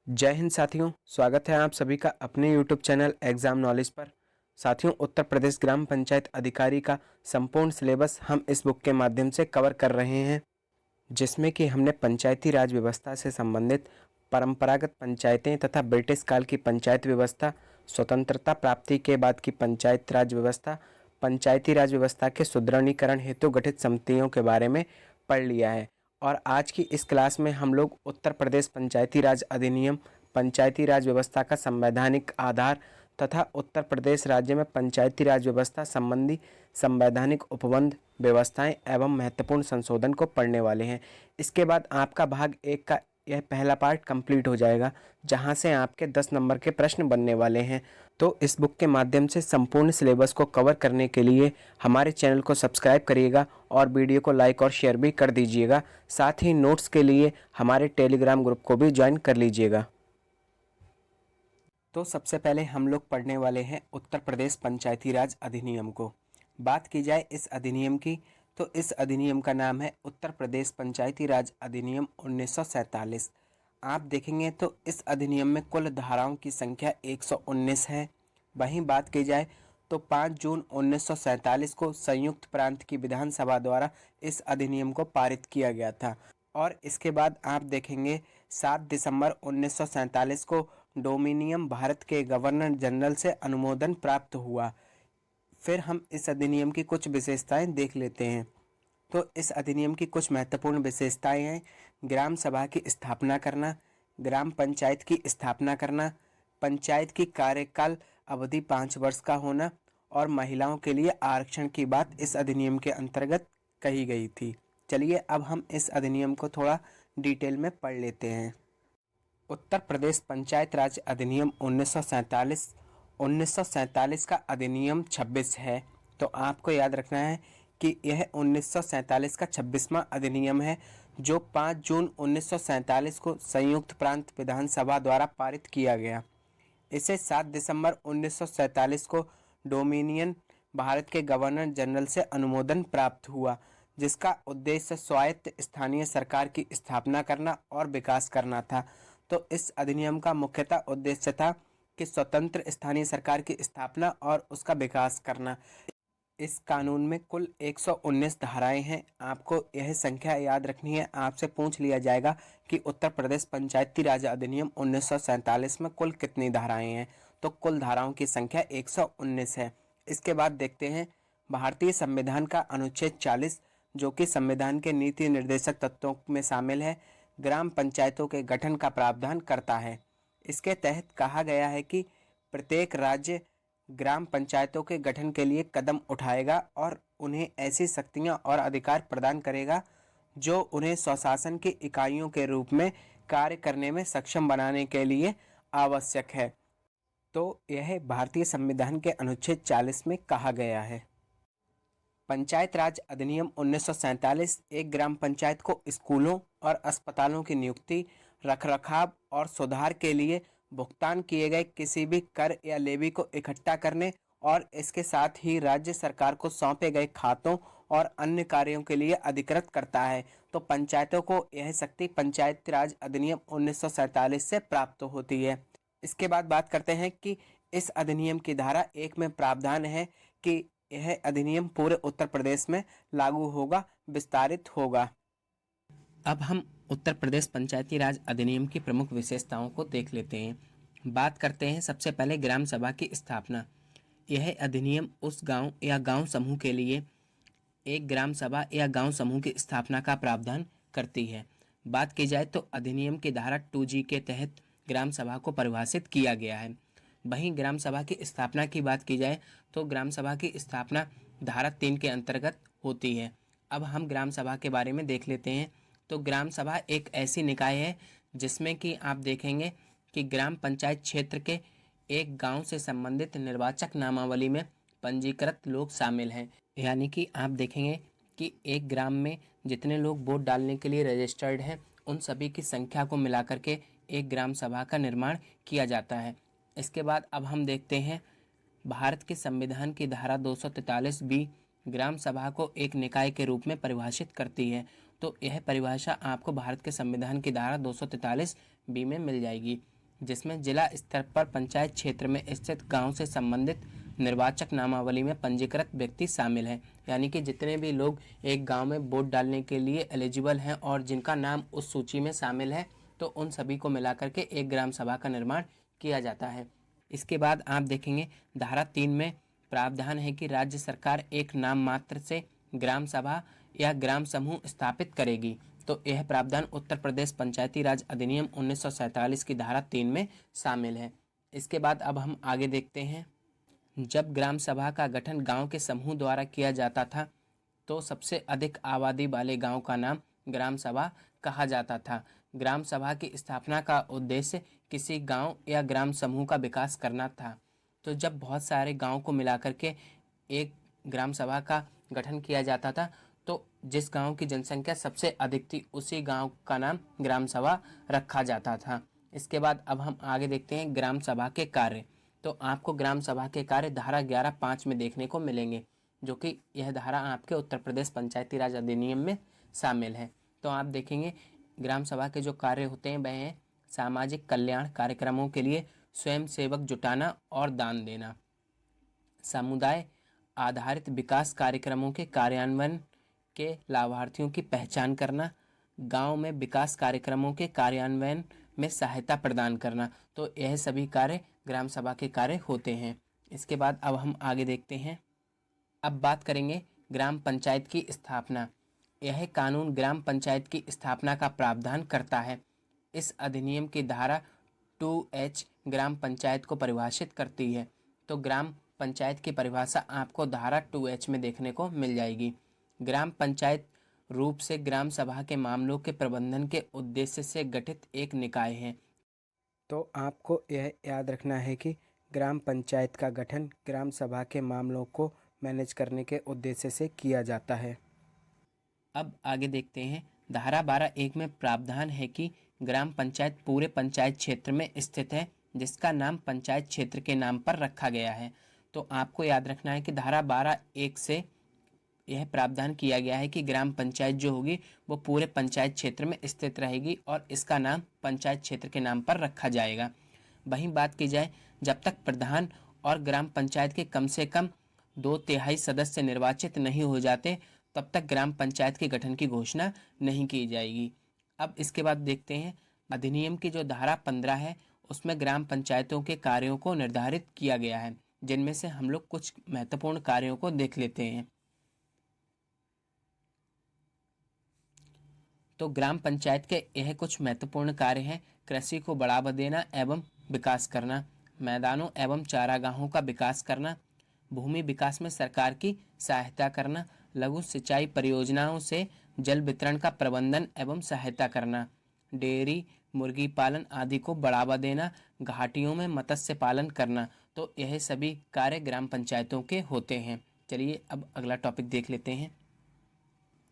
जय हिंद साथियों, स्वागत है आप सभी का अपने YouTube चैनल एग्जाम नॉलेज पर। साथियों, उत्तर प्रदेश ग्राम पंचायत अधिकारी का संपूर्ण सिलेबस हम इस बुक के माध्यम से कवर कर रहे हैं, जिसमें कि हमने पंचायती राज व्यवस्था से संबंधित परंपरागत पंचायतें तथा ब्रिटिश काल की पंचायत व्यवस्था, स्वतंत्रता प्राप्ति के बाद की पंचायत राज व्यवस्था, पंचायती राज व्यवस्था के सुदृढ़ीकरण हेतु गठित समितियों के बारे में पढ़ लिया है। और आज की इस क्लास में हम लोग उत्तर प्रदेश पंचायती राज अधिनियम, पंचायती राज व्यवस्था का संवैधानिक आधार तथा उत्तर प्रदेश राज्य में पंचायती राज व्यवस्था संबंधी संवैधानिक उपबंध व्यवस्थाएं एवं महत्वपूर्ण संशोधन को पढ़ने वाले हैं। इसके बाद आपका भाग 1 का यह पहला पार्ट कंप्लीट हो जाएगा, जहां से आपके 10 नंबर के प्रश्न बनने वाले हैं। तो इस बुक के माध्यम से संपूर्ण सिलेबस को कवर करने के लिए हमारे चैनल को सब्सक्राइब करिएगा और वीडियो को लाइक और शेयर भी कर दीजिएगा। साथ ही नोट्स के लिए हमारे टेलीग्राम ग्रुप को भी ज्वाइन कर लीजिएगा। तो सबसे पहले हम लोग पढ़ने वाले हैं उत्तर प्रदेश पंचायती राज अधिनियम को। बात की जाए इस अधिनियम की, तो इस अधिनियम का नाम है उत्तर प्रदेश पंचायती राज अधिनियम 1947। आप देखेंगे तो इस अधिनियम में कुल धाराओं की संख्या 119 है। वहीं बात की जाए तो 5 जून 1947 को संयुक्त प्रांत की विधानसभा द्वारा इस अधिनियम को पारित किया गया था। और इसके बाद आप देखेंगे 7 दिसंबर 1947 को डोमिनियन भारत के गवर्नर जनरल से अनुमोदन प्राप्त हुआ। फिर हम इस अधिनियम की कुछ विशेषताएं देख लेते हैं। तो इस अधिनियम की कुछ महत्वपूर्ण विशेषताएं हैं: ग्राम सभा की स्थापना करना, ग्राम पंचायत की स्थापना करना, पंचायत की कार्यकाल अवधि 5 वर्ष का होना और महिलाओं के लिए आरक्षण की बात इस अधिनियम के अंतर्गत कही गई थी। चलिए अब हम इस अधिनियम को थोड़ा डिटेल में पढ़ लेते हैं। उत्तर प्रदेश पंचायत राज अधिनियम 1947 1947 का अधिनियम 26 है। तो आपको याद रखना है कि यह 1947 का 26वां अधिनियम है, जो 5 जून 1947 को संयुक्त प्रांत विधानसभा द्वारा पारित किया गया। इसे 7 दिसंबर 1947 को डोमिनियन भारत के गवर्नर जनरल से अनुमोदन प्राप्त हुआ, जिसका उद्देश्य स्वायत्त स्थानीय सरकार की स्थापना करना और विकास करना था। तो इस अधिनियम का मुख्यतः उद्देश्य था कि स्वतंत्र स्थानीय सरकार की स्थापना और उसका विकास करना। इस कानून में कुल 119 धाराएं हैं। आपको यह संख्या याद रखनी है। आपसे पूछ लिया जाएगा कि उत्तर प्रदेश पंचायती राज अधिनियम 1947 में कुल कितनी धाराएं हैं, तो कुल धाराओं की संख्या 119 है। इसके बाद देखते हैं भारतीय संविधान का अनुच्छेद 40, जो कि संविधान के नीति निर्देशक तत्वों में शामिल है, ग्राम पंचायतों के गठन का प्रावधान करता है। इसके तहत कहा गया है कि प्रत्येक राज्य ग्राम पंचायतों के गठन के लिए कदम उठाएगा और उन्हें ऐसी शक्तियां और अधिकार प्रदान करेगा जो उन्हें स्वशासन की इकाइयों के रूप में कार्य करने में सक्षम बनाने के लिए आवश्यक है। तो यह भारतीय संविधान के अनुच्छेद 40 में कहा गया है। पंचायत राज अधिनियम 1947 एक ग्राम पंचायत को स्कूलों और अस्पतालों की नियुक्ति, रखरखाव और सुधार के लिए भुगतान किए गए किसी भी कर या लेवी को इकट्ठा करने और इसके साथ ही राज्य सरकार को सौंपे गए खातों और अन्य कार्यों के लिए अधिकृत करता है। तो पंचायतों को यह शक्ति पंचायत राज अधिनियम 1947 से प्राप्त होती है। इसके बाद बात करते हैं कि इस अधिनियम की धारा 1 में प्रावधान है कि यह अधिनियम पूरे उत्तर प्रदेश में लागू होगा, विस्तारित होगा। अब हम उत्तर प्रदेश पंचायती राज अधिनियम की प्रमुख विशेषताओं को देख लेते हैं। बात करते हैं सबसे पहले ग्राम सभा की स्थापना। यह अधिनियम उस गांव या गांव समूह के लिए एक ग्राम सभा या गांव समूह की स्थापना का प्रावधान करती है। बात की जाए तो अधिनियम की धारा 2G के तहत ग्राम सभा को परिभाषित किया गया है। वहीं ग्राम सभा की स्थापना की बात की जाए तो ग्राम सभा की स्थापना धारा 3 के अंतर्गत होती है। अब हम ग्राम सभा के बारे में देख लेते हैं। तो ग्राम सभा एक ऐसी निकाय है जिसमें कि आप देखेंगे कि ग्राम पंचायत क्षेत्र के एक गांव से संबंधित निर्वाचक नामावली में पंजीकृत लोग शामिल हैं। यानी कि आप देखेंगे कि एक ग्राम में जितने लोग वोट डालने के लिए रजिस्टर्ड हैं, उन सभी की संख्या को मिलाकर के एक ग्राम सभा का निर्माण किया जाता है। इसके बाद अब हम देखते हैं भारत के संविधान की धारा 243 बी ग्राम सभा को एक निकाय के रूप में परिभाषित करती है। तो यह परिभाषा आपको भारत के संविधान की धारा 243 बी में मिल जाएगी, जिसमें जिला स्तर पर पंचायत क्षेत्र में स्थित गांव से संबंधित निर्वाचक नामावली में पंजीकृत व्यक्ति शामिल हैं। यानी कि जितने भी लोग एक गांव में वोट डालने के लिए एलिजिबल हैं और जिनका नाम उस सूची में शामिल है, तो उन सभी को मिलाकर के एक ग्राम सभा का निर्माण किया जाता है। इसके बाद आप देखेंगे धारा 3 में प्रावधान है कि राज्य सरकार एक नाम मात्र से ग्राम सभा या ग्राम समूह स्थापित करेगी। तो यह प्रावधान उत्तर प्रदेश पंचायती राज अधिनियम 1947 की धारा 3 में शामिल है। इसके बाद अब हम आगे देखते हैं। जब ग्राम सभा का गठन गांव के समूह द्वारा किया जाता था, तो सबसे अधिक आबादी वाले गांव का नाम ग्राम सभा कहा जाता था। ग्राम सभा की स्थापना का उद्देश्य किसी गांव या ग्राम समूह का विकास करना था। तो जब बहुत सारे गांव को मिलाकर के एक ग्राम सभा का गठन किया जाता था, तो जिस गांव की जनसंख्या सबसे अधिक थी उसी गांव का नाम ग्राम सभा रखा जाता था। इसके बाद अब हम आगे देखते हैं ग्राम सभा के कार्य। तो आपको ग्राम सभा के कार्य धारा 11(5) में देखने को मिलेंगे, जो कि यह धारा आपके उत्तर प्रदेश पंचायती राज अधिनियम में शामिल है। तो आप देखेंगे ग्राम सभा के जो कार्य होते हैं वह हैं सामाजिक कल्याण कार्यक्रमों के लिए स्वयं सेवक जुटाना और दान देना, समुदाय आधारित विकास कार्यक्रमों के कार्यान्वयन के लाभार्थियों की पहचान करना, गांव में विकास कार्यक्रमों के कार्यान्वयन में सहायता प्रदान करना। तो यह सभी कार्य ग्राम सभा के कार्य होते हैं। इसके बाद अब हम आगे देखते हैं। अब बात करेंगे ग्राम पंचायत की स्थापना। यह कानून ग्राम पंचायत की स्थापना का प्रावधान करता है। इस अधिनियम की धारा 2H ग्राम पंचायत को परिभाषित करती है। तो ग्राम पंचायत की परिभाषा आपको धारा 2H में देखने को मिल जाएगी। ग्राम पंचायत रूप से ग्राम सभा के मामलों के प्रबंधन के उद्देश्य से गठित एक निकाय है। तो आपको यह याद रखना है कि ग्राम पंचायत का गठन ग्राम सभा के मामलों को मैनेज करने के उद्देश्य से किया जाता है। अब आगे देखते हैं। धारा 12(1) में प्रावधान है कि ग्राम पंचायत पूरे पंचायत क्षेत्र में स्थित है जिसका नाम पंचायत क्षेत्र के नाम पर रखा गया है। तो आपको याद रखना है कि धारा 12(1) से यह प्रावधान किया गया है कि ग्राम पंचायत जो होगी वो पूरे पंचायत क्षेत्र में स्थित रहेगी और इसका नाम पंचायत क्षेत्र के नाम पर रखा जाएगा। वहीं बात की जाए, जब तक प्रधान और ग्राम पंचायत के कम से कम 2/3 सदस्य निर्वाचित नहीं हो जाते, तब तक ग्राम पंचायत के गठन की घोषणा नहीं की जाएगी। अब इसके बाद देखते हैं अधिनियम की जो धारा 15 है उसमें ग्राम पंचायतों के कार्यों को निर्धारित किया गया है, जिनमें से हम लोग कुछ महत्वपूर्ण कार्यों को देख लेते हैं। तो ग्राम पंचायत के यह कुछ महत्वपूर्ण कार्य हैं। कृषि को बढ़ावा देना एवं विकास करना, मैदानों एवं चारागाहों का विकास करना, भूमि विकास में सरकार की सहायता करना, लघु सिंचाई परियोजनाओं से जल वितरण का प्रबंधन एवं सहायता करना, डेयरी मुर्गी पालन आदि को बढ़ावा देना, घाटियों में मत्स्य पालन करना। तो यह सभी कार्य ग्राम पंचायतों के होते हैं। चलिए अब अगला टॉपिक देख लेते हैं।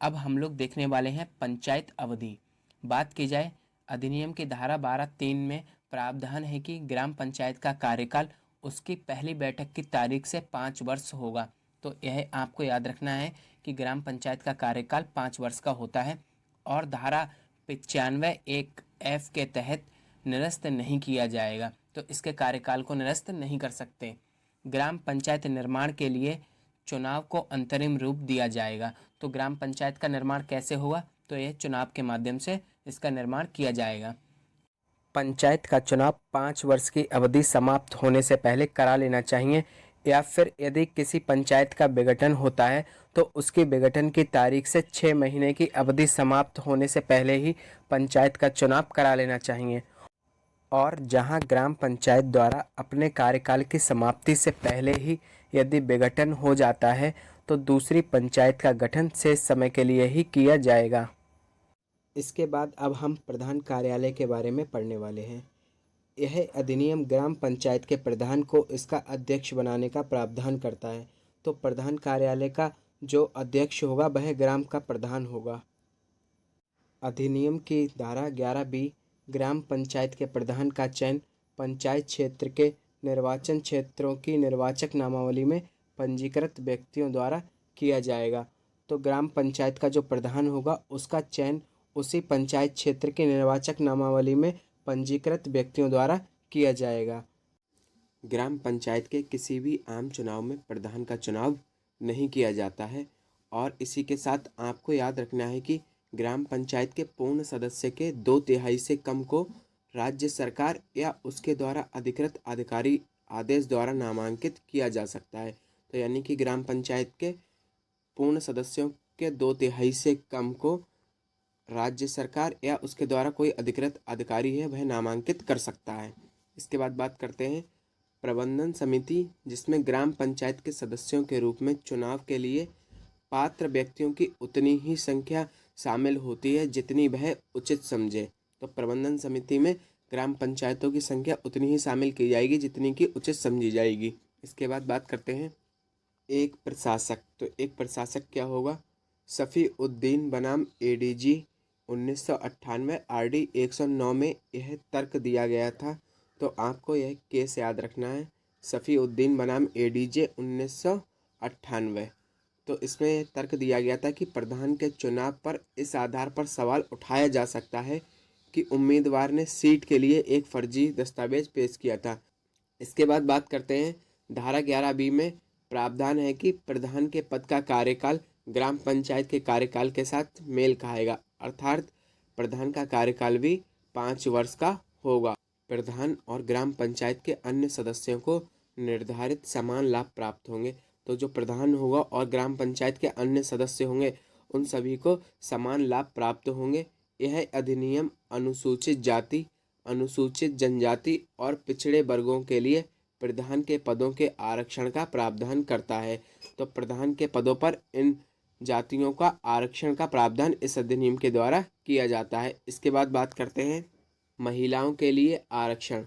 अब हम लोग देखने वाले हैं पंचायत अवधि। बात की जाए अधिनियम की धारा 12(3) में प्रावधान है कि ग्राम पंचायत का कार्यकाल उसकी पहली बैठक की तारीख से 5 वर्ष होगा। तो यह आपको याद रखना है कि ग्राम पंचायत का कार्यकाल 5 वर्ष का होता है और धारा 95(1)(f) के तहत निरस्त नहीं किया जाएगा। तो इसके कार्यकाल को निरस्त नहीं कर सकते। ग्राम पंचायत निर्माण के लिए चुनाव को अंतरिम रूप दिया जाएगा। तो ग्राम पंचायत का निर्माण कैसे होगा? तो यह चुनाव के माध्यम से इसका निर्माण किया जाएगा। पंचायत का चुनाव 5 वर्ष की अवधि समाप्त होने से पहले करा लेना चाहिए, या फिर यदि किसी पंचायत का विघटन होता है तो उसके विघटन की तारीख से 6 महीने की अवधि समाप्त होने से पहले ही पंचायत का चुनाव करा लेना चाहिए। और जहां ग्राम पंचायत द्वारा अपने कार्यकाल की समाप्ति से पहले ही यदि विघटन हो जाता है तो दूसरी पंचायत का गठन शेष समय के लिए ही किया जाएगा। इसके बाद अब हम प्रधान कार्यालय के बारे में पढ़ने वाले हैं। यह अधिनियम ग्राम पंचायत के प्रधान को इसका अध्यक्ष बनाने का प्रावधान करता है। तो प्रधान कार्यालय का जो अध्यक्ष होगा वह ग्राम का प्रधान होगा। अधिनियम की धारा 11(b) ग्राम पंचायत के प्रधान का चयन पंचायत क्षेत्र के निर्वाचन क्षेत्रों की निर्वाचक नामावली में पंजीकृत व्यक्तियों द्वारा किया जाएगा। तो ग्राम पंचायत का जो प्रधान होगा उसका चयन उसी पंचायत क्षेत्र की निर्वाचक नामावली में पंजीकृत व्यक्तियों द्वारा किया जाएगा। ग्राम पंचायत के किसी भी आम चुनाव में प्रधान का चुनाव नहीं किया जाता है और इसी के साथ आपको याद रखना है कि ग्राम पंचायत के पूर्ण सदस्य के 2/3 से कम को राज्य सरकार या उसके द्वारा अधिकृत अधिकारी आदेश द्वारा नामांकित किया जा सकता है। तो यानी कि ग्राम पंचायत के पूर्ण सदस्यों के 2/3 से कम को राज्य सरकार या उसके द्वारा कोई अधिकृत अधिकारी है वह नामांकित कर सकता है। इसके बाद बात करते हैं प्रबंधन समिति, जिसमें ग्राम पंचायत के सदस्यों के रूप में चुनाव के लिए पात्र व्यक्तियों की उतनी ही संख्या शामिल होती है जितनी वह उचित समझे। तो प्रबंधन समिति में ग्राम पंचायतों की संख्या उतनी ही शामिल की जाएगी जितनी की उचित समझी जाएगी। इसके बाद बात करते हैं एक प्रशासक। तो एक प्रशासक क्या होगा? सफ़ी उद्दीन बनाम एडीजी 1998 RD 109 में यह तर्क दिया गया था। तो आपको यह केस याद रखना है, सफ़ी उद्दीन बनाम एडीजे 1998। तो इसमें तर्क दिया गया था कि प्रधान के चुनाव पर इस आधार पर सवाल उठाया जा सकता है कि उम्मीदवार ने सीट के लिए एक फर्जी दस्तावेज पेश किया था। इसके बाद बात करते हैं धारा 11B में प्रावधान है कि प्रधान के पद का कार्यकाल ग्राम पंचायत के कार्यकाल के साथ मेल खाएगा, अर्थात प्रधान का कार्यकाल भी 5 वर्ष का होगा। प्रधान और ग्राम पंचायत के अन्य सदस्यों को निर्धारित समान लाभ प्राप्त होंगे। तो जो प्रधान होगा और ग्राम पंचायत के अन्य सदस्य होंगे उन सभी को समान लाभ प्राप्त होंगे। यह अधिनियम अनुसूचित जाति, अनुसूचित जनजाति और पिछड़े वर्गों के लिए प्रधान के पदों के आरक्षण का प्रावधान करता है। तो प्रधान के पदों पर इन जातियों का आरक्षण का प्रावधान इस अधिनियम के द्वारा किया जाता है। इसके बाद बात करते हैं महिलाओं के लिए आरक्षण।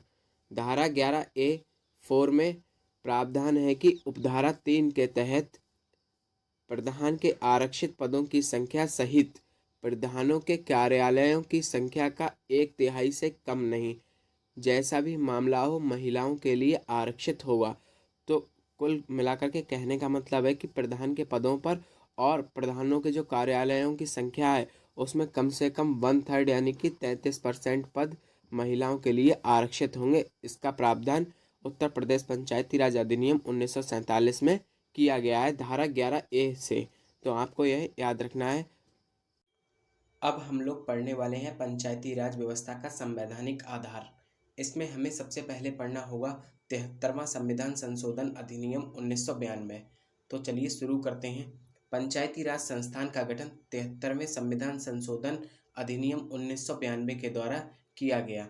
धारा 11A(4) में प्रावधान है कि उपधारा 3 के तहत प्रधान के आरक्षित पदों की संख्या सहित प्रधानों के कार्यालयों की संख्या का 1/3 से कम नहीं, जैसा भी मामला हो महिलाओं के लिए आरक्षित होगा। तो कुल मिलाकर के कहने का मतलब है कि प्रधान के पदों पर और प्रधानों के जो कार्यालयों की संख्या है उसमें कम से कम 1/3 यानी कि 33% पद महिलाओं के लिए आरक्षित होंगे। इसका प्रावधान उत्तर प्रदेश पंचायती राज अधिनियम 1947 में किया गया है धारा 11A से। तो आपको यह याद रखना है। अब हम लोग पढ़ने वाले हैं पंचायती राज व्यवस्था का संवैधानिक आधार। इसमें हमें सबसे पहले पढ़ना होगा 73वां संविधान संशोधन अधिनियम 1992। तो चलिए शुरू करते हैं। पंचायती राज संस्थान का गठन 73वें संविधान संशोधन अधिनियम 1992 के द्वारा किया गया।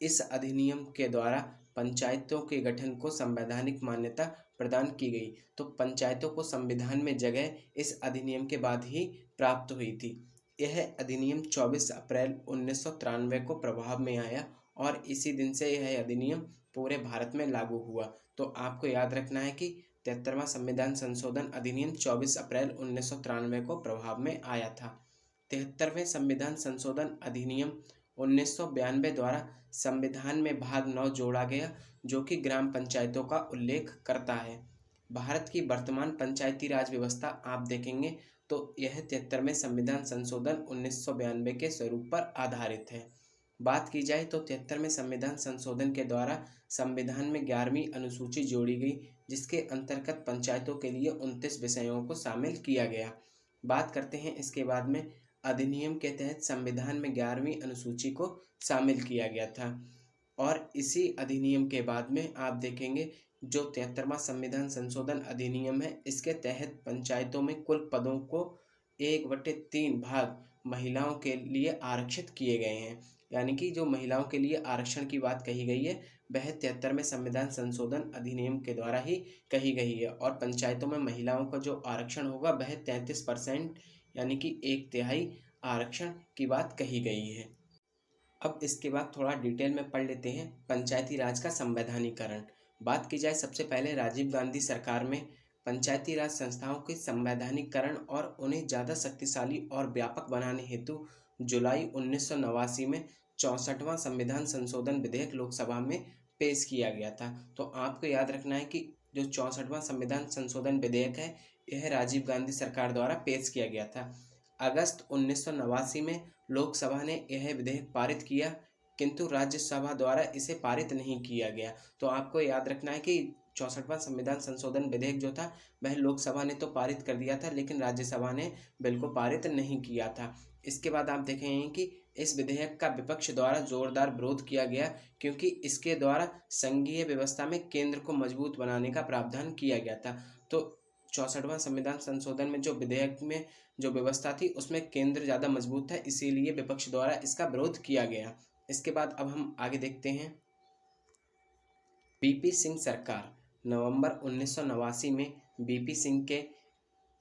इस अधिनियम के द्वारा पंचायतों के गठन को संवैधानिक मान्यता प्रदान की गई। तो पंचायतों को संविधान में जगह इस अधिनियम के बाद ही प्राप्त हुई थी। यह अधिनियम 24 अप्रैल 1993 को प्रभाव में आया और इसी दिन से यह अधिनियम पूरे भारत में लागू हुआ। तो आपको याद रखना है कि 73वां संविधान संशोधन अधिनियम 24 अप्रैल 1993 को प्रभाव में आया था। 73वें संविधान संशोधन अधिनियम 1992 द्वारा संविधान में भाग 9 जोड़ा गया, जो कि ग्राम पंचायतों का उल्लेख करता है। भारत की वर्तमान पंचायती राज व्यवस्था आप देखेंगे तो यह 73वें संविधान संशोधन 1992 के स्वरूप पर आधारित है। बात की जाए तो 73वें संविधान संशोधन के द्वारा संविधान में 11वीं अनुसूची जोड़ी गई, जिसके अंतर्गत पंचायतों के लिए 29 विषयों को शामिल किया गया। बात करते हैं इसके बाद में अधिनियम के तहत संविधान में 11वीं अनुसूची को शामिल किया गया था और इसी अधिनियम के बाद में आप देखेंगे जो 73वां संविधान संशोधन अधिनियम है, इसके तहत पंचायतों में कुल पदों को 1/3 भाग महिलाओं के लिए आरक्षित किए गए हैं। यानी कि जो महिलाओं के लिए आरक्षण की बात कही गई है वह 73वें संविधान संशोधन अधिनियम के द्वारा ही कही गई है और पंचायतों में महिलाओं का जो आरक्षण होगा वह 33% यानी कि 1/3 आरक्षण की बात कही गई है। अब इसके बाद थोड़ा डिटेल में पढ़ लेते हैं पंचायती राज का संवैधानिकरण। बात की जाए सबसे पहले राजीव गांधी सरकार में पंचायती राज संस्थाओं के संवैधानिकरण और उन्हें ज़्यादा शक्तिशाली और व्यापक बनाने हेतु जुलाई 1989 में 64वां संविधान संशोधन विधेयक लोकसभा में पेश किया गया था। तो आपको याद रखना है कि जो 64वां संविधान संशोधन विधेयक है यह राजीव गांधी सरकार द्वारा पेश किया गया था। अगस्त 1989 में लोकसभा ने यह विधेयक पारित किया। किंतु राज्यसभा द्वारा इसे पारित नहीं किया गया। तो आपको याद रखना है कि 64वां संविधान संशोधन विधेयक जो था वह लोकसभा ने तो पारित कर दिया था, लेकिन राज्यसभा ने बिल को पारित नहीं किया था। इसके बाद आप देखेंगे कि इस विधेयक का विपक्ष द्वारा जोरदार विरोध किया गया, क्योंकि इसके द्वारा संघीय व्यवस्था में केंद्र को मजबूत बनाने का प्रावधान किया गया था। तो 64वां संविधान संशोधन में जो विधेयक में जो व्यवस्था थी उसमें केंद्र ज़्यादा मजबूत था, इसीलिए विपक्ष द्वारा इसका विरोध किया गया। इसके बाद अब हम आगे देखते हैं। बीपी सिंह सरकार। नवंबर 1989 में बीपी सिंह के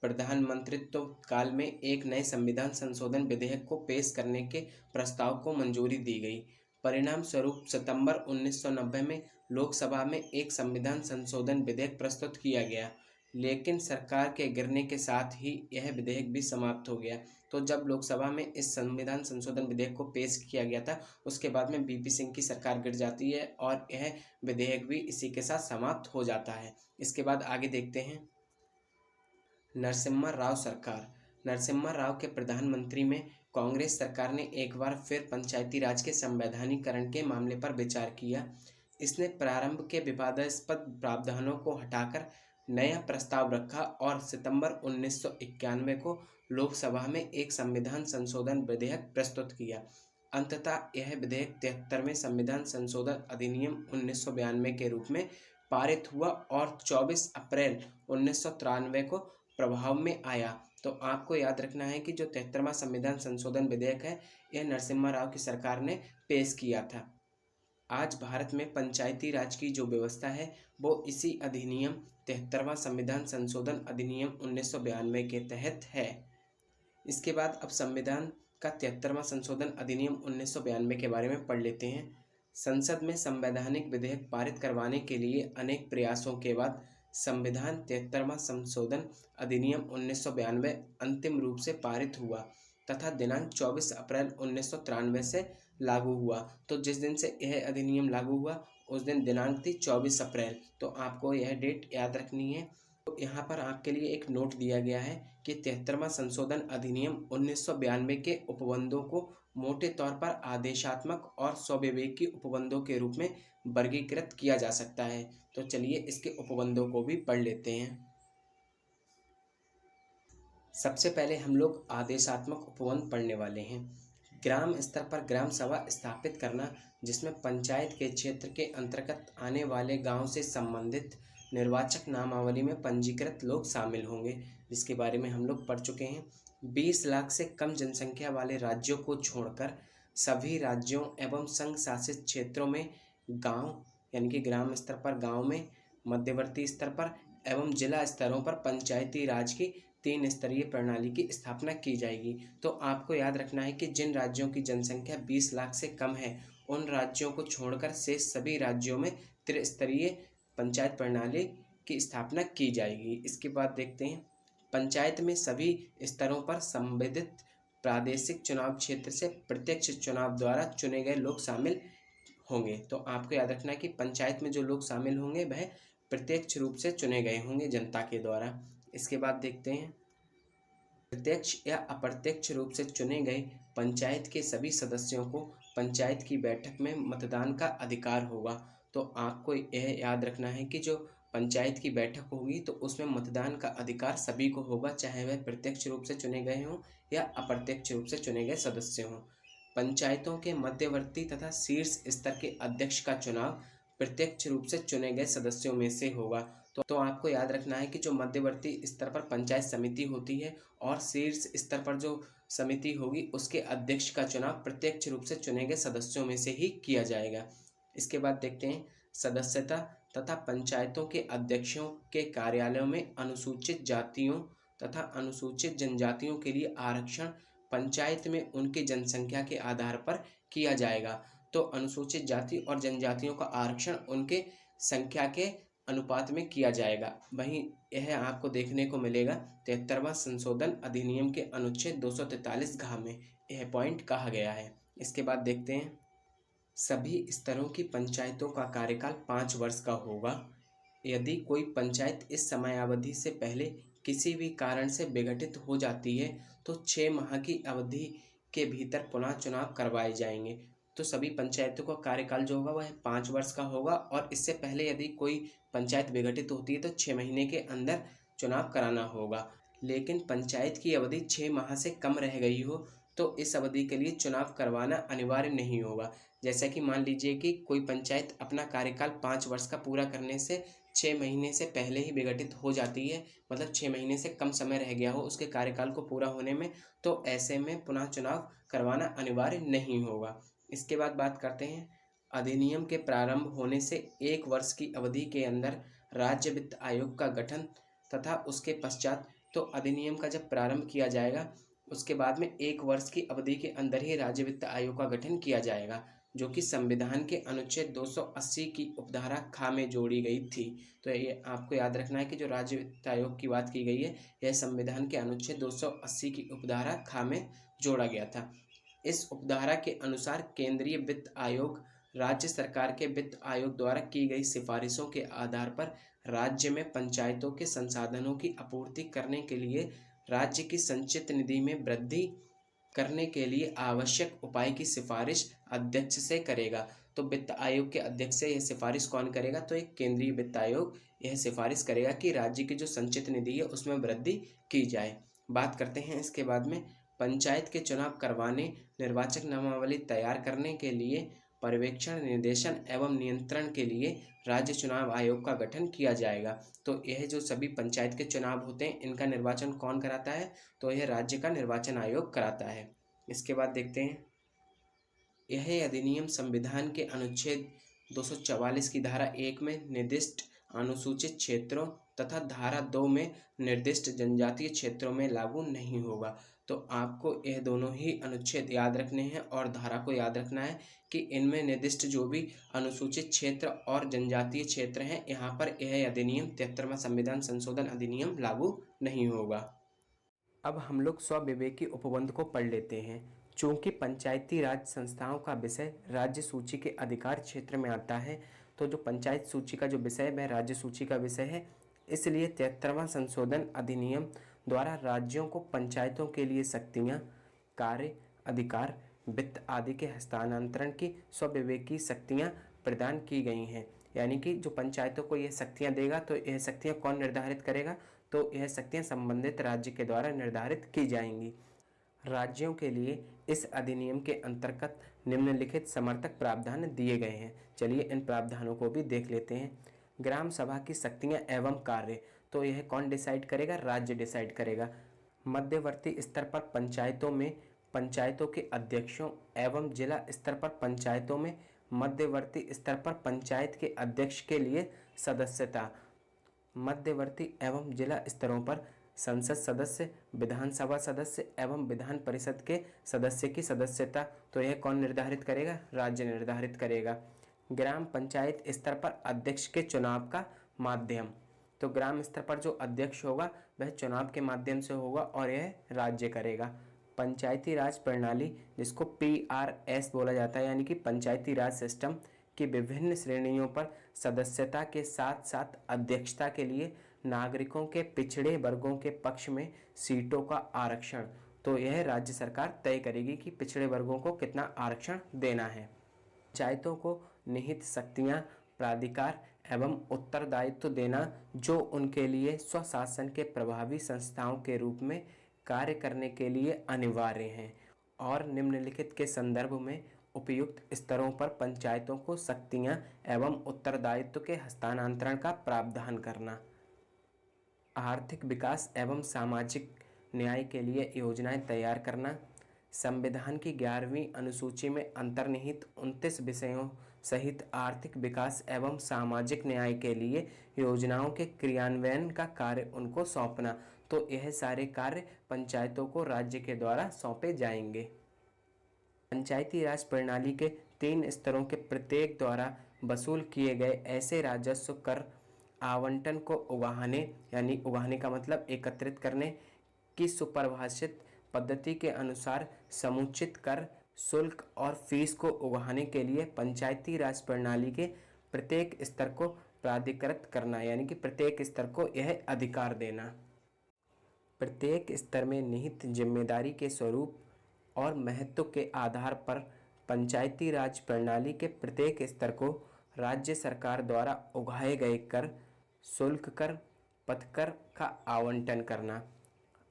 प्रधानमंत्रित्व काल में एक नए संविधान संशोधन विधेयक को पेश करने के प्रस्ताव को मंजूरी दी गई। परिणाम स्वरूप सितंबर 1990 में लोकसभा में एक संविधान संशोधन विधेयक प्रस्तुत किया गया, लेकिन सरकार के गिरने के साथ ही यह विधेयक भी समाप्त हो गया। तो जब लोकसभा में इस संविधान संशोधन विधेयक को पेश किया गया था, उसके बाद में बीपी सिंह की सरकार गिर जाती है और यह विधेयक भी इसी के साथ समाप्त हो जाता है। इसके बाद आगे देखते हैं। नरसिम्हा राव सरकार। नरसिम्हा राव के प्रधानमंत्री में कांग्रेस सरकार ने एक बार फिर पंचायती राज के संवैधानिकरण के मामले पर विचार किया। इसने प्रारंभ के विवादास्पद प्रावधानों को हटाकर नया प्रस्ताव रखा और सितंबर 1991 को लोकसभा में एक संविधान संशोधन विधेयक प्रस्तुत किया। अंततः यह विधेयक 73वें संविधान संशोधन अधिनियम 1992 के रूप में पारित हुआ और 24 अप्रैल 1993 को प्रभाव में आया। तो आपको याद रखना है कि जो 73वां संविधान संशोधन विधेयक है, यह नरसिम्हा राव की सरकार ने पेश किया था। आज भारत में पंचायती राज की जो व्यवस्था है वो इसी अधिनियम 73वां संविधान संशोधन अधिनियम 1992 के तहत है। इसके बाद अब संविधान का 73वां संशोधन अधिनियम 1992 के बारे में पढ़ लेते हैं। संसद में संवैधानिक विधेयक पारित करवाने के लिए अनेक प्रयासों के बाद संविधान 73वां संशोधन अधिनियम 1992 अंतिम रूप से पारित हुआ तथा दिनांक 24 अप्रैल 1993 से लागू हुआ। तो जिस दिन से यह अधिनियम लागू हुआ उस दिन दिनांक थी 24 अप्रैल। तो आपको यह डेट याद रखनी है। तो यहाँ पर आपके लिए एक नोट दिया गया है कि 73वां संशोधन अधिनियम 1992 के उपबंधों को मोटे तौर पर आदेशात्मक और स्वविवेकी उपबंधों के रूप में वर्गीकृत किया जा सकता है। तो चलिए इसके उपबंधों को भी पढ़ लेते हैं। सबसे पहले हम लोग आदेशात्मक उपबंध पढ़ने वाले हैं। ग्राम स्तर पर ग्राम सभा स्थापित करना, जिसमें पंचायत के क्षेत्र के अंतर्गत आने वाले गांव से संबंधित निर्वाचक नामावली में पंजीकृत लोग शामिल होंगे, जिसके बारे में हम लोग पढ़ चुके हैं। 20 लाख से कम जनसंख्या वाले राज्यों को छोड़कर सभी राज्यों एवं संघ शासित क्षेत्रों में गांव यानी कि ग्राम स्तर पर गांव में, मध्यवर्ती स्तर पर एवं जिला स्तरों पर पंचायती राज की 3 स्तरीय प्रणाली की स्थापना की जाएगी। तो आपको याद रखना है कि जिन राज्यों की जनसंख्या 20 लाख से कम है उन राज्यों को छोड़कर शेष सभी राज्यों में त्रिस्तरीय पंचायत प्रणाली की स्थापना की जाएगी। इसके बाद देखते हैं। पंचायत में सभी स्तरों पर संबंधित प्रादेशिक चुनाव क्षेत्र से प्रत्यक्ष चुनाव द्वारा चुने गए लोग शामिल होंगे। तो आपको याद रखना है कि पंचायत में जो लोग शामिल होंगे वह प्रत्यक्ष रूप से चुने गए होंगे जनता के द्वारा। इसके बाद देखते हैं। प्रत्यक्ष या अप्रत्यक्ष रूप से चुने गए पंचायत के सभी सदस्यों को पंचायत की बैठक में मतदान का अधिकार होगा। तो आपको यह याद रखना है कि जो पंचायत की बैठक होगी तो उसमें मतदान का अधिकार सभी को होगा, चाहे वह प्रत्यक्ष रूप से चुने गए हों या अप्रत्यक्ष रूप से चुने गए सदस्य हों। पंचायतों के मध्यवर्ती तथा शीर्ष स्तर के अध्यक्ष का चुनाव प्रत्यक्ष रूप से चुने गए सदस्यों में से होगा। तो आपको याद रखना है कि जो मध्यवर्ती स्तर पर पंचायत समिति होती है और शीर्ष स्तर पर जो समिति होगी उसके अध्यक्ष का चुनाव प्रत्यक्ष रूप से चुने गए सदस्यों में से ही किया जाएगा। इसके बाद देखते हैं। सदस्यता तथा पंचायतों के अध्यक्षों के कार्यालयों में अनुसूचित जातियों तथा अनुसूचित जनजातियों के लिए आरक्षण पंचायत में उनकी जनसंख्या के आधार पर किया जाएगा। तो अनुसूचित जाति और जनजातियों का आरक्षण उनके संख्या के अनुपात में किया जाएगा। वहीं यह आपको देखने को मिलेगा 73वां संशोधन अधिनियम के अनुच्छेद 243 घ में यह पॉइंट कहा गया है। इसके बाद देखते हैं। सभी स्तरों की पंचायतों का कार्यकाल 5 वर्ष का होगा। यदि कोई पंचायत इस समयावधि से पहले किसी भी कारण से विघटित हो जाती है तो 6 माह की अवधि के भीतर पुनः चुनाव करवाए जाएंगे। तो सभी पंचायतों का कार्यकाल जो होगा वह 5 वर्ष का होगा और इससे पहले यदि कोई पंचायत विघटित होती है तो 6 महीने के अंदर चुनाव कराना होगा। लेकिन पंचायत की अवधि 6 माह से कम रह गई हो तो इस अवधि के लिए चुनाव करवाना अनिवार्य नहीं होगा। जैसा कि मान लीजिए कि कोई पंचायत अपना कार्यकाल 5 वर्ष का पूरा करने से 6 महीने से पहले ही विघटित हो जाती है, मतलब 6 महीने से कम समय रह गया हो उसके कार्यकाल को पूरा होने में, तो ऐसे में पुनः चुनाव करवाना अनिवार्य नहीं होगा। इसके बाद बात करते हैं अधिनियम के प्रारंभ होने से 1 वर्ष की अवधि के अंदर राज्य वित्त आयोग का गठन तथा उसके पश्चात, तो अधिनियम का जब प्रारंभ किया जाएगा उसके बाद में 1 वर्ष की अवधि के अंदर ही राज्य वित्त आयोग का गठन किया जाएगा, जो कि संविधान के अनुच्छेद 280 की उपधारा ख में जोड़ी गई थी। तो ये आपको याद रखना है कि जो राज्य वित्त आयोग की बात की गई है यह संविधान के अनुच्छेद 280 की उपधारा ख में जोड़ा गया था। इस उपधारा के अनुसार केंद्रीय वित्त आयोग राज्य सरकार के वित्त आयोग द्वारा की गई सिफारिशों के आधार पर राज्य में पंचायतों के संसाधनों की आपूर्ति करने के लिए राज्य की संचित निधि में वृद्धि करने के लिए आवश्यक उपाय की सिफारिश अध्यक्ष से करेगा। तो वित्त आयोग के अध्यक्ष से यह सिफारिश कौन करेगा? तो एक केंद्रीय वित्त आयोग यह सिफारिश करेगा कि राज्य की जो संचित निधि है उसमें वृद्धि की जाए। बात करते हैं इसके बाद में पंचायत के चुनाव करवाने, निर्वाचक नामावली तैयार करने के लिए, पर्यवेक्षण, निर्देशन एवं नियंत्रण के लिए राज्य चुनाव आयोग का गठन किया जाएगा। तो यह जो सभी पंचायत के चुनाव होते हैं इनका निर्वाचन कौन कराता है? तो यह राज्य का निर्वाचन आयोग कराता है। इसके बाद देखते हैं यह अधिनियम संविधान के अनुच्छेद 244 की धारा 1 में निर्दिष्ट अनुसूचित क्षेत्रों तथा धारा 2 में निर्दिष्ट जनजातीय क्षेत्रों में लागू नहीं होगा। तो आपको यह दोनों ही अनुच्छेद याद रखने हैं और धारा को याद रखना है कि इनमें निर्दिष्ट जो भी अनुसूचित क्षेत्र और जनजातीय क्षेत्र हैं यहाँ पर यह अधिनियम 73वां संविधान संशोधन अधिनियम लागू नहीं होगा। अब हम लोग स्वविवेकी उपबंध को पढ़ लेते हैं। चूंकि पंचायती राज संस्थाओं का विषय राज्य सूची के अधिकार क्षेत्र में आता है, तो जो पंचायत सूची का जो विषय है वह राज्य सूची का विषय है, इसलिए 73वां संशोधन अधिनियम द्वारा राज्यों को पंचायतों के लिए शक्तियाँ, कार्य, अधिकार, वित्त आदि के हस्तांतरण की स्वविवेकी शक्तियाँ प्रदान की गई हैं। यानी कि जो पंचायतों को यह शक्तियाँ देगा तो यह शक्तियाँ कौन निर्धारित करेगा? तो यह शक्तियाँ संबंधित राज्य के द्वारा निर्धारित की जाएंगी। राज्यों के लिए इस अधिनियम के अंतर्गत निम्नलिखित समर्थक प्रावधान दिए गए हैं। चलिए इन प्रावधानों को भी देख लेते हैं। ग्राम सभा की शक्तियाँ एवं कार्य, तो यह कौन डिसाइड करेगा? राज्य डिसाइड करेगा। मध्यवर्ती स्तर पर पंचायतों में पंचायतों के अध्यक्षों एवं जिला स्तर पर पंचायतों में मध्यवर्ती स्तर पर पंचायत के अध्यक्ष के लिए सदस्यता। मध्यवर्ती एवं जिला स्तरों पर संसद सदस्य, विधानसभा सदस्य एवं विधान परिषद के सदस्य की सदस्यता, तो यह कौन निर्धारित करेगा? राज्य निर्धारित करेगा। ग्राम पंचायत स्तर पर अध्यक्ष के चुनाव का माध्यम, तो ग्राम स्तर पर जो अध्यक्ष होगा वह चुनाव के माध्यम से होगा और यह राज्य करेगा। पंचायती राज प्रणाली, जिसको PRS बोला जाता है, यानी कि पंचायती राज सिस्टम की विभिन्न श्रेणियों पर सदस्यता के साथ साथ अध्यक्षता के लिए नागरिकों के पिछड़े वर्गों के पक्ष में सीटों का आरक्षण, तो यह राज्य सरकार तय करेगी कि पिछड़े वर्गों को कितना आरक्षण देना है। पंचायतों को निहित शक्तियां, प्राधिकार एवं उत्तरदायित्व देना जो उनके लिए स्वशासन के प्रभावी संस्थाओं के रूप में कार्य करने के लिए अनिवार्य हैं, और निम्नलिखित के संदर्भ में उपयुक्त स्तरों पर पंचायतों को शक्तियां एवं उत्तरदायित्व के हस्तांतरण का प्रावधान करना। आर्थिक विकास एवं सामाजिक न्याय के लिए योजनाएं तैयार करना। संविधान की 11वीं अनुसूची में अंतर्निहित 29 विषयों सहित आर्थिक विकास एवं सामाजिक न्याय के लिए योजनाओं के क्रियान्वयन का कार्य उनको सौंपना। तो यह सारे कार्य पंचायतों को राज्य के द्वारा सौंपे जाएंगे। पंचायती राज प्रणाली के 3 स्तरों के प्रत्येक द्वारा वसूल किए गए ऐसे राजस्व कर आवंटन को उगाहने, यानी उगाहने का मतलब एकत्रित करने की सुपरिभाषित पद्धति के अनुसार समुचित कर, शुल्क और फीस को उगाहने के लिए पंचायती राज प्रणाली के प्रत्येक स्तर को प्राधिकृत करना, यानी कि प्रत्येक स्तर को यह अधिकार देना। प्रत्येक स्तर में निहित जिम्मेदारी के स्वरूप और महत्व के आधार पर पंचायती राज प्रणाली के प्रत्येक स्तर को राज्य सरकार द्वारा उगाए गए कर, शुल्क कर, पथकर का आवंटन करना।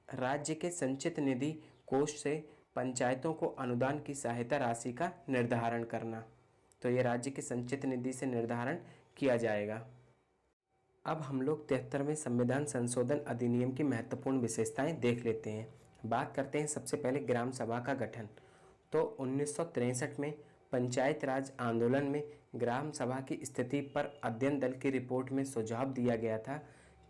राज्य के संचित निधि कोष से पंचायतों को अनुदान की सहायता राशि का निर्धारण करना। तो ये राज्य के संचित निधि से निर्धारण किया जाएगा। अब हम लोग 73वें संविधान संशोधन अधिनियम की महत्वपूर्ण विशेषताएं देख लेते हैं। बात करते हैं सबसे पहले ग्राम सभा का गठन। तो 1963 में पंचायत राज आंदोलन में ग्राम सभा की स्थिति पर अध्ययन दल की रिपोर्ट में सुझाव दिया गया था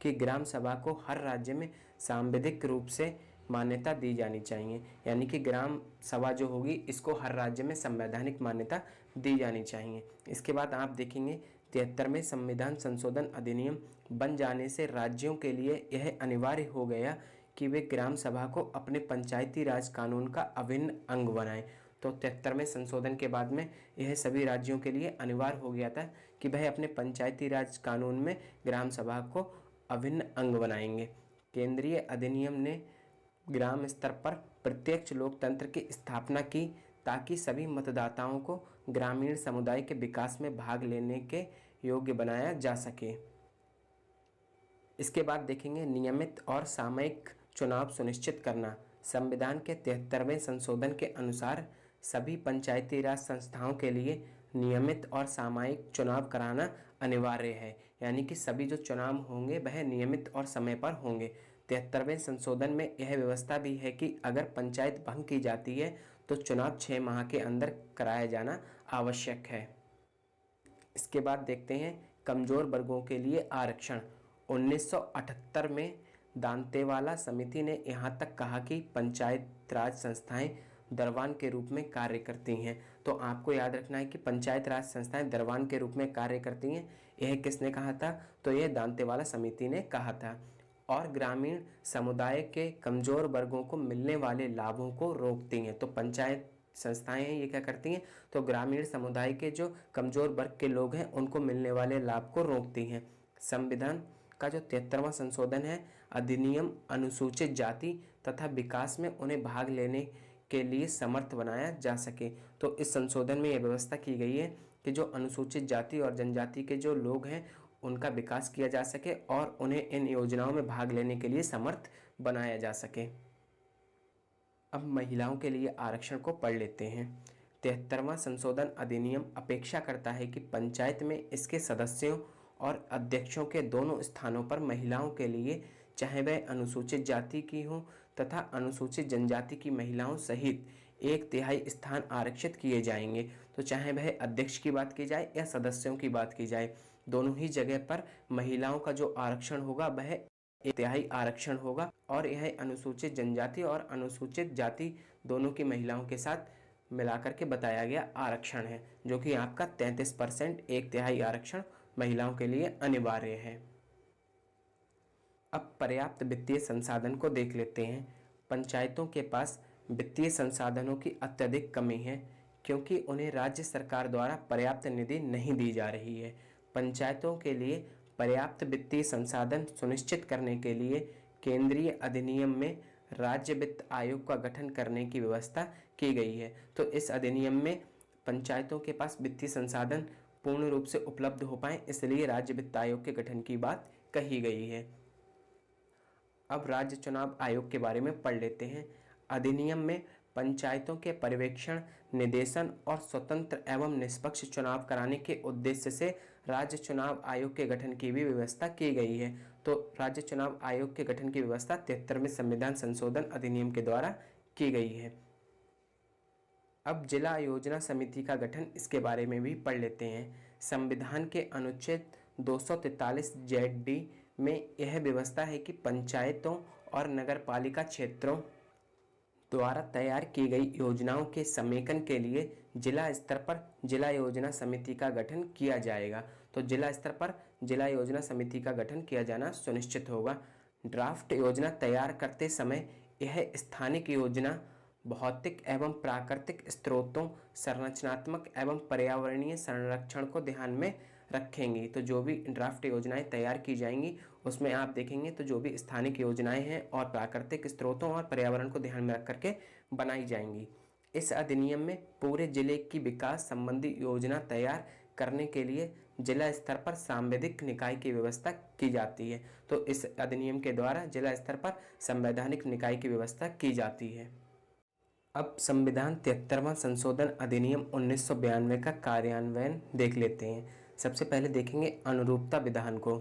कि ग्राम सभा को हर राज्य में सांविधिक रूप से मान्यता दी जानी चाहिए, यानी कि ग्राम सभा जो होगी इसको हर राज्य में संवैधानिक मान्यता दी जानी चाहिए। इसके बाद आप देखेंगे 73वें संविधान संशोधन अधिनियम बन जाने से राज्यों के लिए यह अनिवार्य हो गया कि वे ग्राम सभा को अपने पंचायती राज कानून का अभिन्न अंग बनाएं। तो 73वें संशोधन के बाद में यह सभी राज्यों के लिए अनिवार्य हो गया था कि वह अपने पंचायती राज कानून में ग्राम सभा को अभिन्न अंग बनाएंगे। केंद्रीय अधिनियम ने ग्राम स्तर पर प्रत्यक्ष लोकतंत्र की स्थापना की ताकि सभी मतदाताओं को ग्रामीण समुदाय के विकास में भाग लेने के योग्य बनाया जा सके। इसके बाद देखेंगे नियमित और सामयिक चुनाव सुनिश्चित करना। संविधान के 73वें संशोधन के अनुसार सभी पंचायती राज संस्थाओं के लिए नियमित और सामयिक चुनाव कराना अनिवार्य है, यानी कि सभी जो चुनाव होंगे वह नियमित और समय पर होंगे। 73वें संशोधन में यह व्यवस्था भी है कि अगर पंचायत भंग की जाती है तो चुनाव 6 माह के अंदर कराया जाना आवश्यक है। इसके बाद देखते हैं कमजोर वर्गों के लिए आरक्षण। 1978 में दांतेवाला समिति ने यहाँ तक कहा कि पंचायत राज संस्थाएं दरबान के रूप में कार्य करती हैं। तो आपको याद रखना है कि पंचायत राज संस्थाएं दरबान के रूप में कार्य करती हैं। यह किसने कहा था? तो यह दांतेवाला समिति ने कहा था। और ग्रामीण समुदाय के कमजोर वर्गों को मिलने वाले लाभों को रोकती हैं। तो पंचायत संस्थाएं हैं ये क्या करती हैं? तो ग्रामीण समुदाय के जो कमजोर वर्ग के लोग हैं उनको मिलने वाले लाभ को रोकती हैं। संविधान का जो 73वां संशोधन है अधिनियम अनुसूचित जाति तथा विकास में उन्हें भाग लेने के लिए समर्थ बनाया जा सके। तो इस संशोधन में यह व्यवस्था की गई है कि जो अनुसूचित जाति और जनजाति के जो लोग हैं उनका विकास किया जा सके और उन्हें इन योजनाओं में भाग लेने के लिए समर्थ बनाया जा सके। अब महिलाओं के लिए आरक्षण को पढ़ लेते हैं। 73वां संशोधन अधिनियम अपेक्षा करता है कि पंचायत में इसके सदस्यों और अध्यक्षों के दोनों स्थानों पर महिलाओं के लिए, चाहे वह अनुसूचित जाति की हो तथा अनुसूचित जनजाति की महिलाओं सहित 1/3 स्थान आरक्षित किए जाएंगे। तो चाहे वह अध्यक्ष की बात की जाए या सदस्यों की बात की जाए, दोनों ही जगह पर महिलाओं का जो आरक्षण होगा वह 1/3 आरक्षण होगा। और यह अनुसूचित जनजाति और अनुसूचित जाति दोनों की महिलाओं के साथ मिलाकर के बताया गया आरक्षण है, जो कि आपका 33% 1/3 आरक्षण महिलाओं के लिए अनिवार्य है। अब पर्याप्त वित्तीय संसाधन को देख लेते हैं। पंचायतों के पास वित्तीय संसाधनों की अत्यधिक कमी है क्योंकि उन्हें राज्य सरकार द्वारा पर्याप्त निधि नहीं दी जा रही है। पंचायतों के लिए पर्याप्त वित्तीय संसाधन सुनिश्चित करने के लिए केंद्रीय अधिनियम में राज्य वित्त आयोग का गठन करने की व्यवस्था की गई है। तो इस अधिनियम में पंचायतों के पास वित्तीय संसाधन पूर्ण रूप से उपलब्ध हो पाए, इसलिए राज्य वित्त आयोग के गठन की बात कही गई है। अब राज्य चुनाव आयोग के बारे में पढ़ लेते हैं। अधिनियम में पंचायतों के पर्यवेक्षण, निदेशन और स्वतंत्र एवं निष्पक्ष चुनाव कराने के उद्देश्य से राज्य चुनाव आयोग के गठन की भी व्यवस्था की गई है। तो राज्य चुनाव आयोग के गठन की व्यवस्था 73वें संविधान संशोधन अधिनियम के द्वारा की गई है। अब जिला योजना समिति का गठन, इसके बारे में भी पढ़ लेते हैं। संविधान के अनुच्छेद 243 ZD में यह व्यवस्था है कि पंचायतों और नगरपालिका क्षेत्रों द्वारा तैयार की गई योजनाओं के समेकन के लिए जिला स्तर पर जिला योजना समिति का गठन किया जाएगा। तो जिला स्तर पर जिला योजना समिति का गठन किया जाना सुनिश्चित होगा। ड्राफ्ट योजना तैयार करते समय यह स्थानिक योजना भौतिक एवं प्राकृतिक स्रोतों, संरचनात्मक एवं पर्यावरणीय संरक्षण को ध्यान में रखेंगी। तो जो भी ड्राफ्ट योजनाएं तैयार की जाएंगी उसमें आप देखेंगे तो जो भी स्थानिक योजनाएं हैं और प्राकृतिक स्रोतों और पर्यावरण को ध्यान में रख करके बनाई जाएंगी। इस अधिनियम में पूरे जिले की विकास संबंधी योजना तैयार करने के लिए जिला स्तर पर सांविधिक निकाय की व्यवस्था की जाती है। तो इस अधिनियम के द्वारा जिला स्तर पर संवैधानिक निकाय की व्यवस्था की जाती है। अब संविधान 73वां संशोधन अधिनियम 1992 का कार्यान्वयन देख लेते हैं। सबसे पहले देखेंगे अनुरूपता विधान को।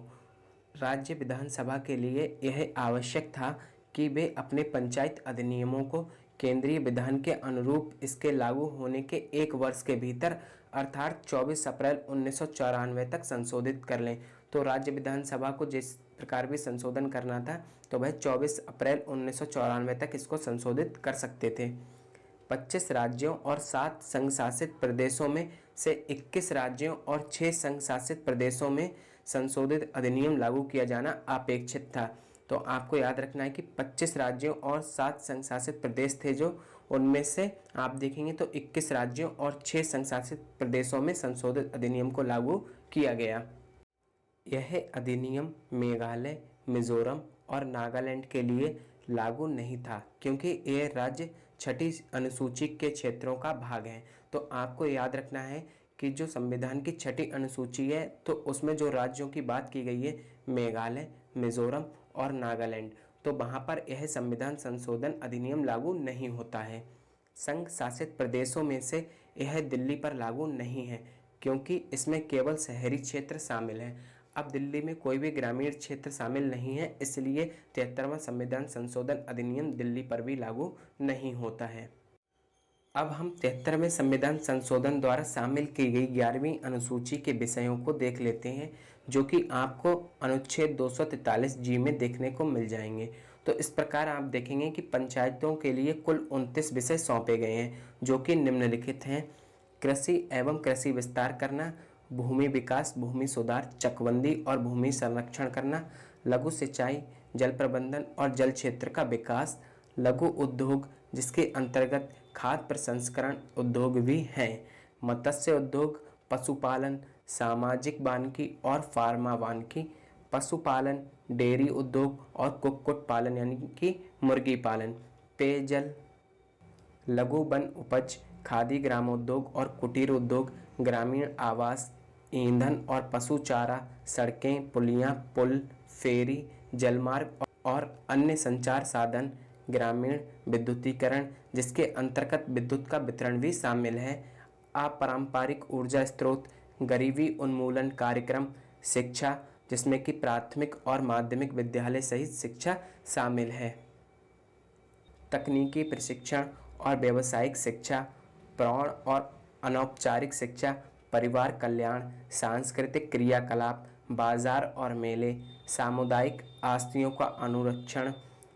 राज्य विधानसभा के लिए यह आवश्यक था कि वे अपने पंचायत अधिनियमों को केंद्रीय विधान के अनुरूप इसके लागू होने के 1 वर्ष के भीतर अर्थात 24 अप्रैल 1994 तक संशोधित कर लें। तो राज्य विधानसभा को जिस प्रकार भी संशोधन करना था तो वह 24 अप्रैल 1994 तक इसको संशोधित कर सकते थे। 25 राज्यों और 7 संघ शासित प्रदेशों में से 21 राज्यों और 6 संघ शासित प्रदेशों में संशोधित अधिनियम लागू किया जाना अपेक्षित था। तो आपको याद रखना है कि 25 राज्यों और 7 संघ शासित प्रदेश थे जो, उनमें से आप देखेंगे तो 21 राज्यों और 6 संघ शासित प्रदेशों में संशोधित अधिनियम को लागू किया गया। यह अधिनियम मेघालय, मिजोरम और नागालैंड के लिए लागू नहीं था क्योंकि यह राज्य छठी अनुसूची के क्षेत्रों का भाग है। तो आपको याद रखना है कि जो संविधान की छठी अनुसूची है तो उसमें जो राज्यों की बात की गई है मेघालय, मिजोरम और नागालैंड, तो वहाँ पर यह संविधान संशोधन अधिनियम लागू नहीं होता है। संघ शासित प्रदेशों में से यह दिल्ली पर लागू नहीं है क्योंकि इसमें केवल शहरी क्षेत्र शामिल हैं। अब दिल्ली में कोई भी ग्रामीण क्षेत्र शामिल नहीं है, इसलिए 73वां संविधान संशोधन अधिनियम दिल्ली पर भी लागू नहीं होता है। अब हम 73वें संविधान संशोधन द्वारा शामिल की गई 11वीं अनुसूची के विषयों को देख लेते हैं, जो कि आपको अनुच्छेद 243 जी में देखने को मिल जाएंगे। तो इस प्रकार आप देखेंगे कि पंचायतों के लिए कुल 29 विषय सौंपे गए हैं, जो कि निम्नलिखित हैं। कृषि एवं कृषि विस्तार करना, भूमि विकास, भूमि सुधार, चकबंदी और भूमि संरक्षण करना, लघु सिंचाई, जल प्रबंधन और जल क्षेत्र का विकास, लघु उद्योग जिसके अंतर्गत खाद्य प्रसंस्करण उद्योग भी हैं, मत्स्य उद्योग, पशुपालन, सामाजिक वानिकी और फार्मा वानिकी, पशुपालन, डेयरी उद्योग और कुक्कुट पालन यानी कि मुर्गी पालन, पेयजल, लघु वन उपज, खादी ग्रामोद्योग और कुटीर उद्योग, ग्रामीण आवास, ईंधन और पशु चारा, सड़कें, पुलियाँ, पुल, फेरी, जलमार्ग और अन्य संचार साधन, ग्रामीण विद्युतीकरण जिसके अंतर्गत विद्युत का वितरण भी शामिल है, अपारंपरिक ऊर्जा स्रोत, गरीबी उन्मूलन कार्यक्रम, शिक्षा जिसमें कि प्राथमिक और माध्यमिक विद्यालय सहित शिक्षा शामिल है, तकनीकी प्रशिक्षण और व्यावसायिक शिक्षा, प्रौढ़ और अनौपचारिक शिक्षा, परिवार कल्याण, सांस्कृतिक क्रियाकलाप, बाजार और मेले, सामुदायिक आस्तियों का अनुरक्षण,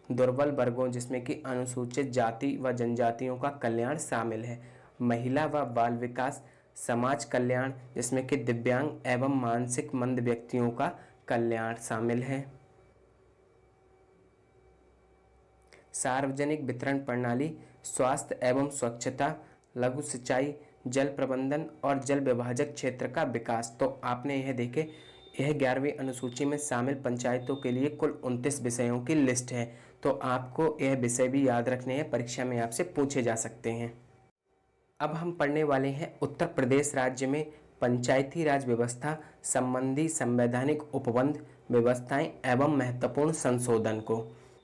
दुर्बल वर्गों जिसमें कि अनुसूचित जाति व जनजातियों का कल्याण शामिल है, महिला व बाल विकास, समाज कल्याण जिसमें कि दिव्यांग एवं मानसिक मंद व्यक्तियों का कल्याण शामिल है, सार्वजनिक वितरण प्रणाली, स्वास्थ्य एवं स्वच्छता, लघु सिंचाई, जल प्रबंधन और जल विभाजक क्षेत्र का विकास। तो आपने यह देखे, यह 11वीं अनुसूची में शामिल पंचायतों के लिए कुल 29 विषयों की लिस्ट है। तो आपको यह विषय भी याद रखने हैं, परीक्षा में आपसे पूछे जा सकते हैं। अब हम पढ़ने वाले हैं उत्तर प्रदेश राज्य में पंचायती राज व्यवस्था संबंधी संवैधानिक उपबंध व्यवस्थाएं एवं महत्वपूर्ण संशोधन को।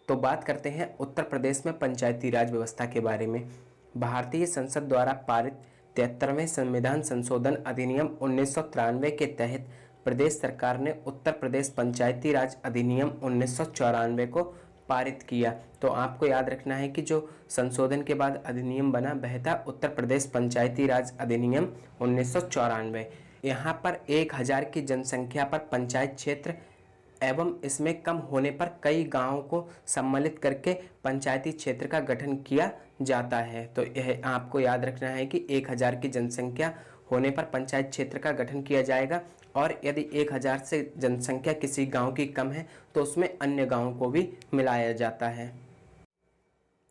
तो बात करते हैं उत्तर प्रदेश में पंचायती राज व्यवस्था के बारे में। भारतीय संसद द्वारा पारित 73वें संविधान संशोधन अधिनियम 1993 के तहत प्रदेश सरकार ने उत्तर प्रदेश पंचायती राज अधिनियम 1994 को पारित किया। तो आपको याद रखना है कि जो संशोधन के बाद अधिनियम बना वह था उत्तर प्रदेश पंचायती राज अधिनियम 1994। यहाँ पर 1000 की जनसंख्या पर पंचायत क्षेत्र एवं इसमें कम होने पर कई गांवों को सम्मिलित करके पंचायती क्षेत्र का गठन किया जाता है। तो यह आपको याद रखना है कि 1000 की जनसंख्या होने पर पंचायत क्षेत्र का गठन किया जाएगा, और यदि 1000 से जनसंख्या किसी गांव की कम है तो उसमें अन्य गांवों को भी मिलाया जाता है।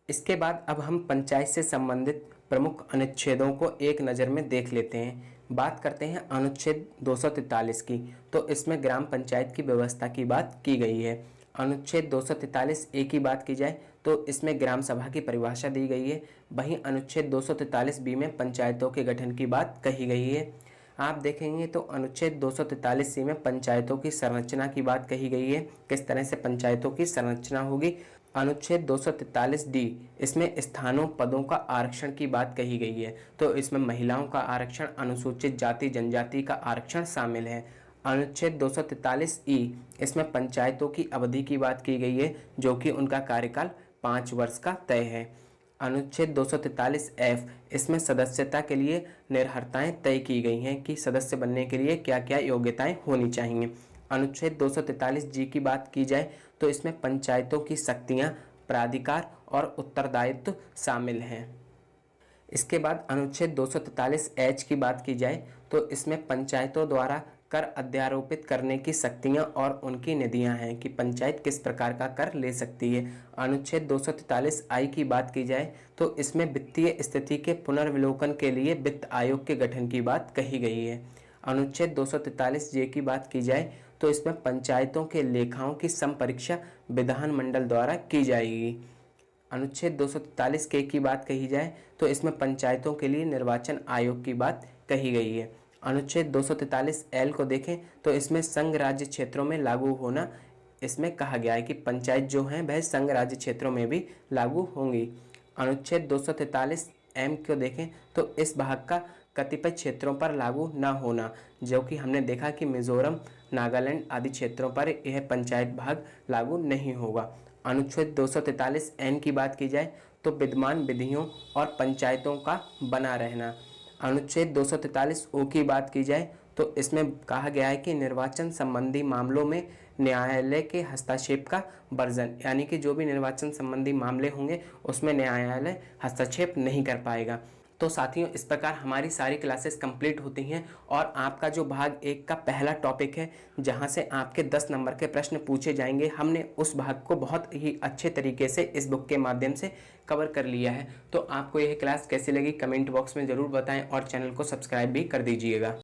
इसके बाद अब हम पंचायत से संबंधित प्रमुख अनुच्छेदों को एक नज़र में देख लेते हैं। बात करते हैं अनुच्छेद 243 की। तो इसमें ग्राम पंचायत की व्यवस्था की बात की गई है। अनुच्छेद 243 ए की बात की जाए तो इसमें ग्राम सभा की परिभाषा दी गई है। वहीं अनुच्छेद 243 में पंचायतों के गठन की बात कही गई है। आप देखेंगे तो अनुच्छेद 243 में पंचायतों की संरचना की बात कही गई है, किस तरह से पंचायतों की संरचना होगी। अनुच्छेद 243 इसमें स्थानों पदों का आरक्षण की बात कही गई है, तो इसमें महिलाओं का आरक्षण, अनुसूचित जाति जनजाति का आरक्षण शामिल है। अनुच्छेद 243 इसमें पंचायतों की अवधि की बात की गई है, जो कि उनका कार्यकाल 5 वर्ष का तय है। अनुच्छेद 243 इसमें सदस्यता के लिए निर्भरताएं तय की गई हैं कि सदस्य बनने के लिए क्या क्या योग्यताएं होनी चाहिए। अनुच्छेद 243 की बात की जाए तो इसमें पंचायतों की शक्तियां, प्राधिकार और उत्तरदायित्व शामिल हैं। इसके बाद अनुच्छेद 243 की बात की जाए तो इसमें पंचायतों द्वारा कर अध्यारोपित करने की शक्तियां और उनकी निधियां हैं कि पंचायत किस प्रकार का कर ले सकती है। अनुच्छेद 243 की बात की जाए तो इसमें वित्तीय स्थिति के पुनर्विलोकन के लिए वित्त आयोग के गठन की बात कही गई है। अनुच्छेद 243 की बात की जाए तो इसमें पंचायतों के लेखाओं की संपरीक्षा विधानमंडल द्वारा की जाएगी। अनुच्छेद 243 की बात कही जाए तो इसमें पंचायतों के लिए निर्वाचन आयोग की बात कही गई है। अनुच्छेद 243 को देखें तो इसमें संघ राज्य क्षेत्रों में लागू होना इसमें कहा गया है कि पंचायत जो हैं वह संघ राज्य क्षेत्रों में भी लागू होंगी। अनुच्छेद 243 को देखें तो इस भाग का कतिपय क्षेत्रों पर लागू न होना, जो कि हमने देखा कि मिजोरम, नागालैंड आदि क्षेत्रों पर यह पंचायत भाग लागू नहीं होगा। अनुच्छेद 243 की बात की जाए तो विद्यमान विधियों और पंचायतों का बना रहना। अनुच्छेद 243 की बात की जाए तो इसमें कहा गया है कि निर्वाचन संबंधी मामलों में न्यायालय के हस्तक्षेप का वर्जन, यानी कि जो भी निर्वाचन संबंधी मामले होंगे उसमें न्यायालय हस्तक्षेप नहीं कर पाएगा। तो साथियों, इस प्रकार हमारी सारी क्लासेस कंप्लीट होती हैं और आपका जो भाग 1 का पहला टॉपिक है जहां से आपके 10 नंबर के प्रश्न पूछे जाएंगे, हमने उस भाग को बहुत ही अच्छे तरीके से इस बुक के माध्यम से कवर कर लिया है। तो आपको यह क्लास कैसी लगी कमेंट बॉक्स में ज़रूर बताएं और चैनल को सब्सक्राइब भी कर दीजिएगा।